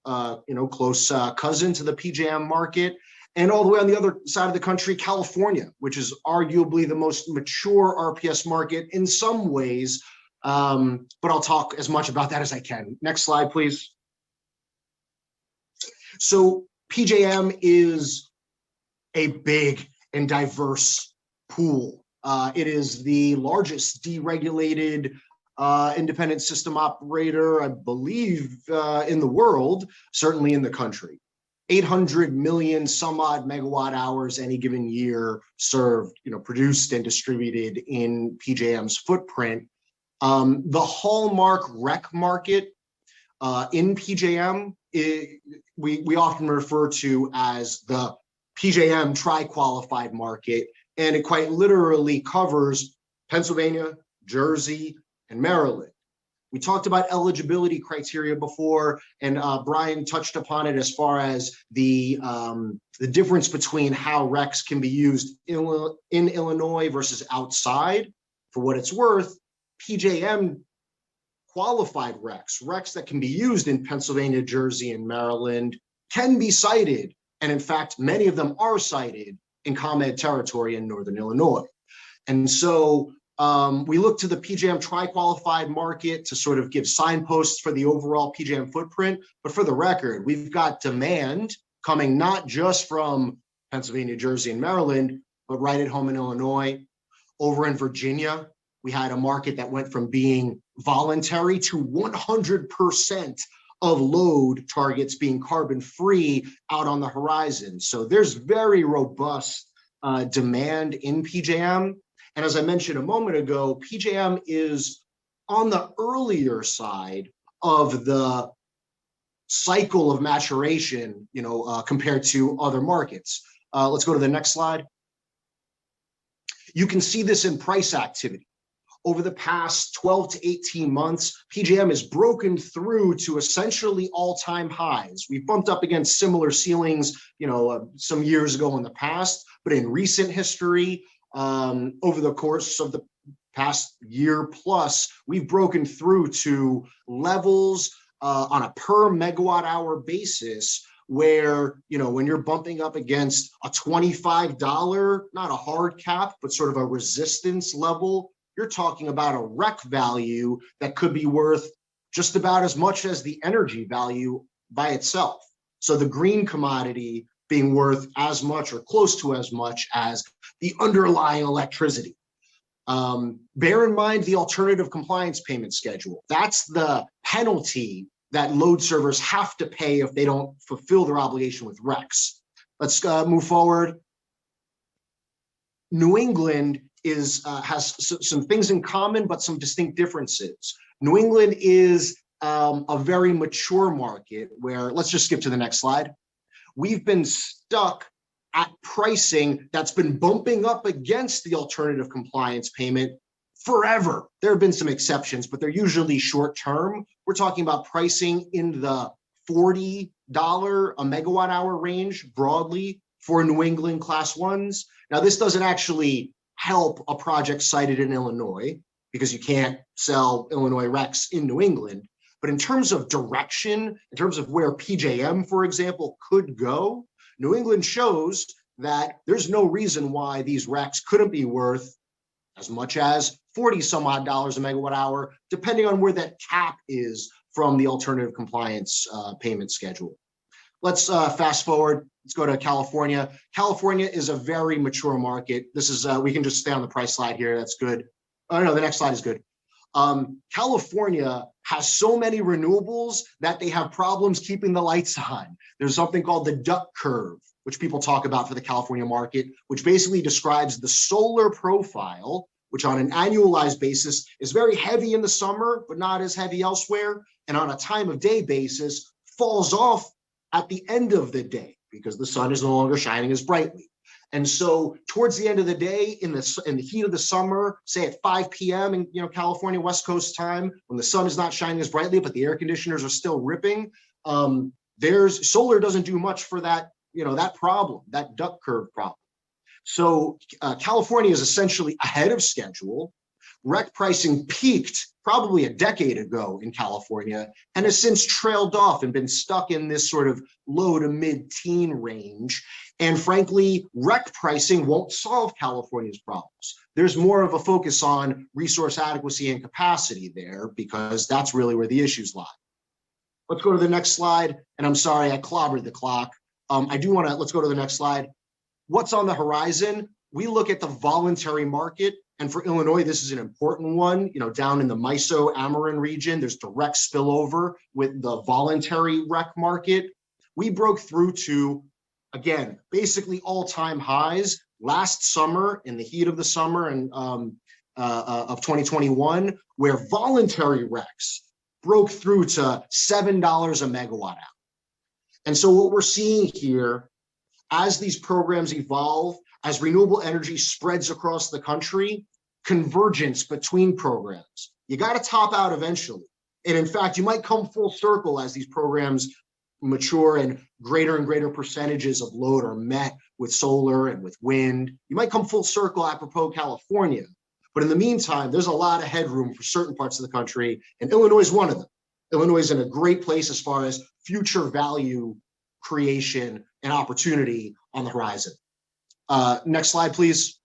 close cousin to the PJM market, and all the way on the other side of the country, California, which is arguably the most mature RPS market in some ways, but I'll talk as much about that as I can. Next slide, please. So PJM is a big and diverse pool. It is the largest deregulated independent system operator, I believe, in the world, certainly in the country. 800 million some odd megawatt hours any given year served, produced and distributed in PJM's footprint. The hallmark REC market in PJM, we often refer to as the PJM tri-qualified market, and it quite literally covers Pennsylvania, Jersey, and Maryland. We talked about eligibility criteria before, and Brian touched upon it as far as the difference between how RECs can be used in Illinois versus outside. For what it's worth, PJM qualified RECs that can be used in Pennsylvania, Jersey, and Maryland can be cited, and in fact, many of them are cited in ComEd territory in Northern Illinois. And so we look to the PJM tri-qualified market to sort of give signposts for the overall PJM footprint, but for the record, we've got demand coming not just from Pennsylvania, Jersey, and Maryland, but right at home in Illinois. Over in Virginia, we had a market that went from being voluntary to 100% of load targets being carbon-free out on the horizon. So there's very robust demand in PJM. And as I mentioned a moment ago, PJM is on the earlier side of the cycle of maturation, compared to other markets. Let's go to the next slide. You can see this in price activity. Over the past 12 to 18 months, PJM has broken through to essentially all-time highs. We bumped up against similar ceilings, some years ago in the past, but in recent history, over the course of the past year plus, we've broken through to levels on a per megawatt hour basis where, when you're bumping up against a $25, not a hard cap, but sort of a resistance level, you're talking about a REC value that could be worth just about as much as the energy value by itself. So the green commodity being worth as much or close to as much as the underlying electricity. Bear in mind the alternative compliance payment schedule. That's the penalty that load servers have to pay if they don't fulfill their obligation with RECs. Let's move forward. New England has some things in common, but some distinct differences. New England is a very mature market where, let's just skip to the next slide. We've been stuck at pricing that's been bumping up against the alternative compliance payment forever. There have been some exceptions, but they're usually short term. We're talking about pricing in the $40 a megawatt hour range broadly for New England class ones. Now, this doesn't actually help a project cited in Illinois because you can't sell Illinois RECs in New England. But in terms of direction, in terms of where PJM, for example, could go, New England shows that there's no reason why these RECs couldn't be worth as much as 40 some odd dollars a megawatt hour, depending on where that cap is from the alternative compliance payment schedule. Let's fast forward. Let's go to California. California is a very mature market. This is, we can just stay on the price slide here. That's good. Oh, no, the next slide is good. California has so many renewables that they have problems keeping the lights on. There's something called the duck curve, which people talk about for the California market, which basically describes the solar profile, which on an annualized basis is very heavy in the summer, but not as heavy elsewhere. And on a time of day basis, falls off at the end of the day because the sun is no longer shining as brightly. And so towards the end of the day, in the heat of the summer, say at 5 p.m. in California West Coast time, when the sun is not shining as brightly, but the air conditioners are still ripping, solar doesn't do much for that that problem, that duck curve problem. So California is essentially ahead of schedule. REC pricing peaked probably a decade ago in California and has since trailed off and been stuck in this sort of low to mid-teen range. And frankly, REC pricing won't solve California's problems. There's more of a focus on resource adequacy and capacity there because that's really where the issues lie. Let's go to the next slide. And I'm sorry, I clobbered the clock. Let's go to the next slide. What's on the horizon? We look at the voluntary market. And for Illinois, this is an important one. Down in the MISO Ameren region, there's direct spillover with the voluntary REC market. We broke through to, again, basically all-time highs last summer in the heat of the summer and of 2021, where voluntary RECs broke through to $7 a megawatt hour. And so what we're seeing here, as these programs evolve, as renewable energy spreads across the country, convergence between programs. You got to top out eventually. And in fact, you might come full circle as these programs mature and greater percentages of load are met with solar and with wind. You might come full circle apropos California. But in the meantime, there's a lot of headroom for certain parts of the country, and Illinois is one of them. Illinois is in a great place as far as future value creation and opportunity on the horizon. Next slide, please.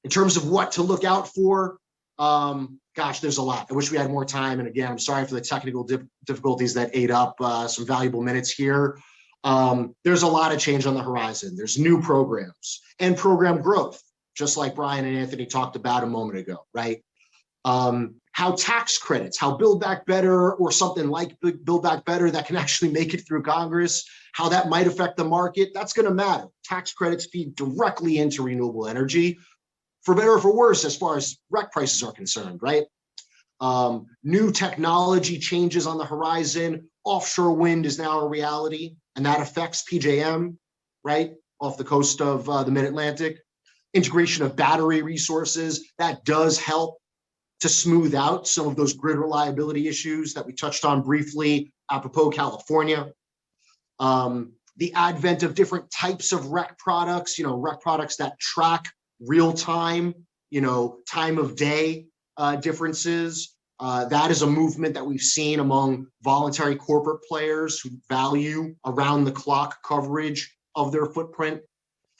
In terms of what to look out for, gosh, there's a lot. I wish we had more time. And again, I'm sorry for the technical difficulties that ate up some valuable minutes here. There's a lot of change on the horizon. There's new programs and program growth, just like Brian and Anthony talked about a moment ago, right? How tax credits, how Build Back Better or something like Build Back Better that can actually make it through Congress, how that might affect the market, that's going to matter. Tax credits feed directly into renewable energy, for better or for worse, as far as REC prices are concerned, right? New technology changes on the horizon. Offshore wind is now a reality, and that affects PJM, right? Off the coast of the Mid-Atlantic. Integration of battery resources, that does help to smooth out some of those grid reliability issues that we touched on briefly, apropos California. The advent of different types of REC products, REC products that track real time, time of day differences. That is a movement that we've seen among voluntary corporate players who value around the clock coverage of their footprint.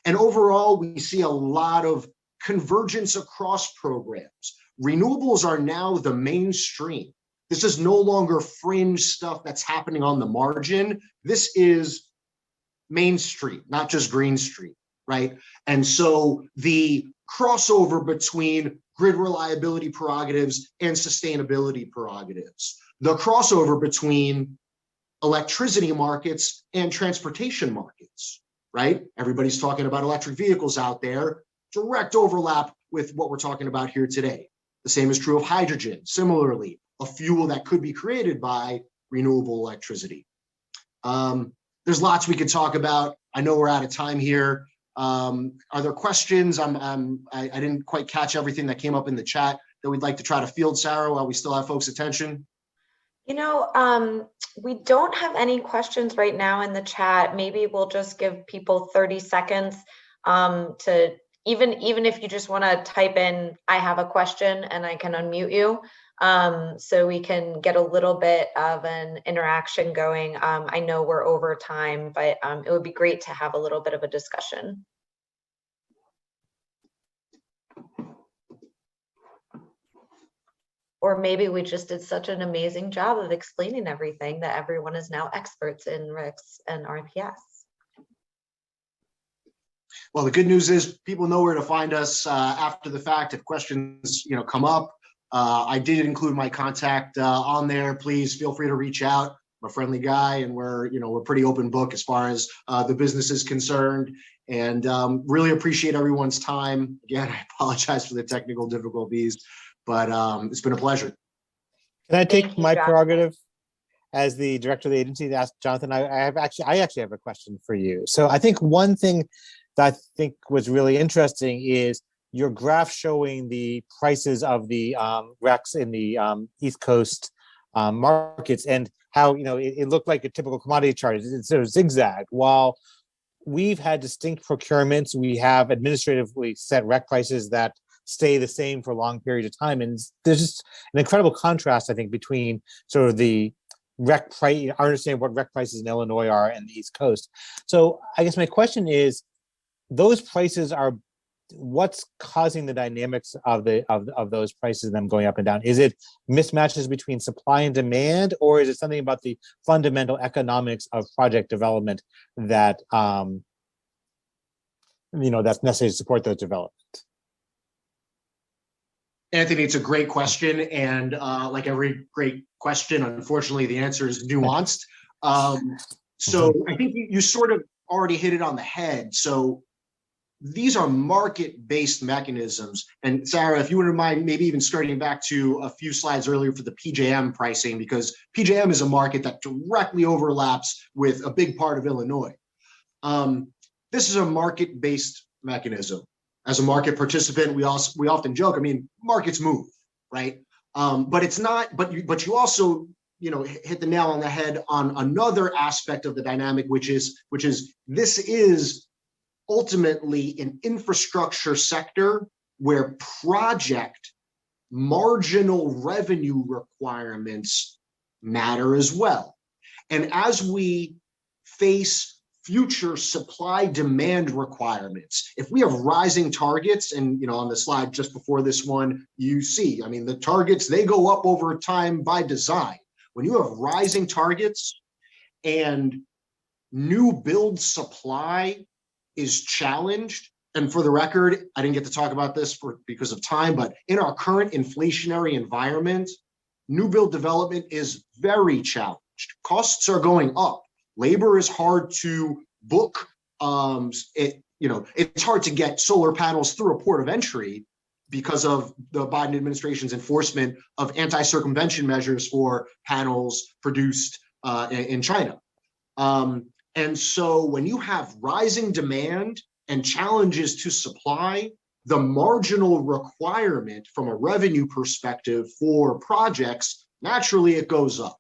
And overall, we see a lot of convergence across programs. Renewables are now the mainstream. This is no longer fringe stuff that's happening on the margin. This is Main Street, not just Green Street, right? And so the crossover between grid reliability prerogatives and sustainability prerogatives, the crossover between electricity markets and transportation markets, right? Everybody's talking about electric vehicles out there, direct overlap with what we're talking about here today. The same is true of hydrogen. Similarly, a fuel that could be created by renewable electricity. There's lots we could talk about. I know we're out of time here. Are there questions? I didn't quite catch everything that came up in the chat that we'd like to try to field, Sarah, while we still have folks' attention. We don't have any questions right now in the chat. Maybe we'll just give people 30 seconds to even if you just want to type in, I have a question, and I can unmute you. So we can get a little bit of an interaction going. I know we're over time, but it would be great to have a little bit of a discussion. Or maybe we just did such an amazing job of explaining everything that everyone is now experts in RICS and RPS. Well, the good news is people know where to find us after the fact if questions come up. I did include my contact on there. Please feel free to reach out. I'm a friendly guy, and we're pretty open book as far as the business is concerned. And really appreciate everyone's time. Again, I apologize for the technical difficulties, but it's been a pleasure. Can I take my prerogative as the director of the agency to ask Jonathan? I actually have a question for you. So I think one thing that I think was really interesting is your graph showing the prices of the RECs in the East Coast markets, and how it looked like a typical commodity chart. It's sort of zigzag. While we've had distinct procurements. We have administratively set rec prices that stay the same for a long period of time. And there's just an incredible contrast, I think, between sort of the rec price, I understand what rec prices in Illinois are and the East Coast. So I guess my question is, those prices are, what's causing the dynamics of those prices, them going up and down? Is it mismatches between supply and demand, or is it something about the fundamental economics of project development that that's necessary to support those development? Anthony, it's a great question. And like every great question, unfortunately, the answer is nuanced. So I think you sort of already hit it on the head. So these are market-based mechanisms. And Sarah, if you wouldn't mind, maybe even starting back to a few slides earlier for the PJM pricing, because PJM is a market that directly overlaps with a big part of Illinois. This is a market-based mechanism. As a market participant, we often joke, I mean, markets move, right? But it's not, but you also, hit the nail on the head on another aspect of the dynamic, which is this is ultimately an infrastructure sector where project marginal revenue requirements matter as well. And as we face future supply demand requirements, if we have rising targets, and on the slide just before this one, you see, I mean, the targets, they go up over time by design. When you have rising targets and new build supply is challenged, and for the record, I didn't get to talk about this because of time, but in our current inflationary environment, new build development is very challenged. Costs are going up. Labor is hard to book. It's hard to get solar panels through a port of entry because of the Biden administration's enforcement of anti-circumvention measures for panels produced in China. And so when you have rising demand and challenges to supply, the marginal requirement from a revenue perspective for projects, naturally it goes up.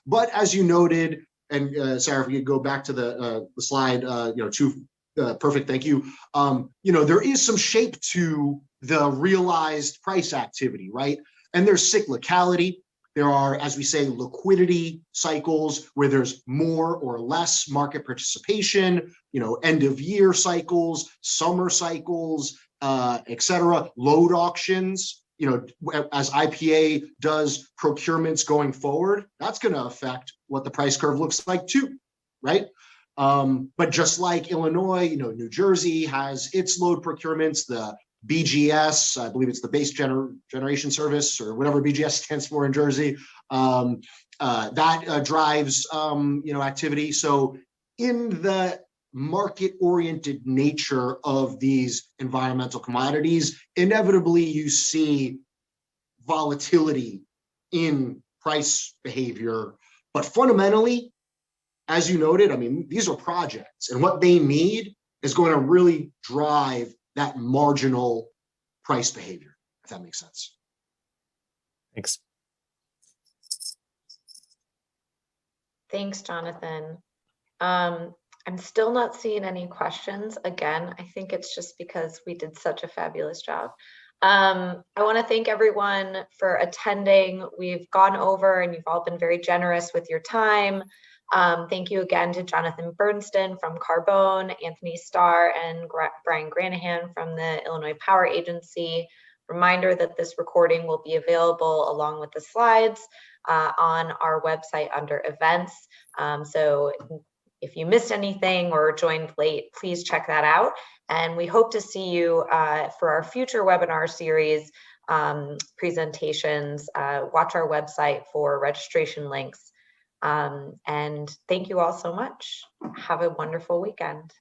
But as you noted, and Sarah, if we could go back to the slide, perfect, thank you. There is some shape to the realized price activity, right? And there's cyclicality. There are, as we say, liquidity cycles where there's more or less market participation, end of year cycles, summer cycles, et cetera, load auctions. As IPA does procurements going forward, that's going to affect what the price curve looks like too, right? But just like Illinois, New Jersey has its load procurements, the BGS, I believe it's the base generation service or whatever BGS stands for in Jersey, that drives, activity. So in the market-oriented nature of these environmental commodities, inevitably you see volatility in price behavior. But fundamentally, as you noted, I mean, these are projects, and what they need is going to really drive that marginal price behavior, if that makes sense. Thanks. Thanks, Jonathan. I'm still not seeing any questions. Again, I think it's just because we did such a fabulous job. I want to thank everyone for attending. We've gone over and you've all been very generous with your time. Thank you again to Jonathan Bernstein from Carbone, Anthony Starr, and Brian Granahan from the Illinois Power Agency. Reminder that this recording will be available along with the slides on our website under events. So if you missed anything or joined late, please check that out. And we hope to see you for our future webinar series presentations. Watch our website for registration links. And thank you all so much. Have a wonderful weekend.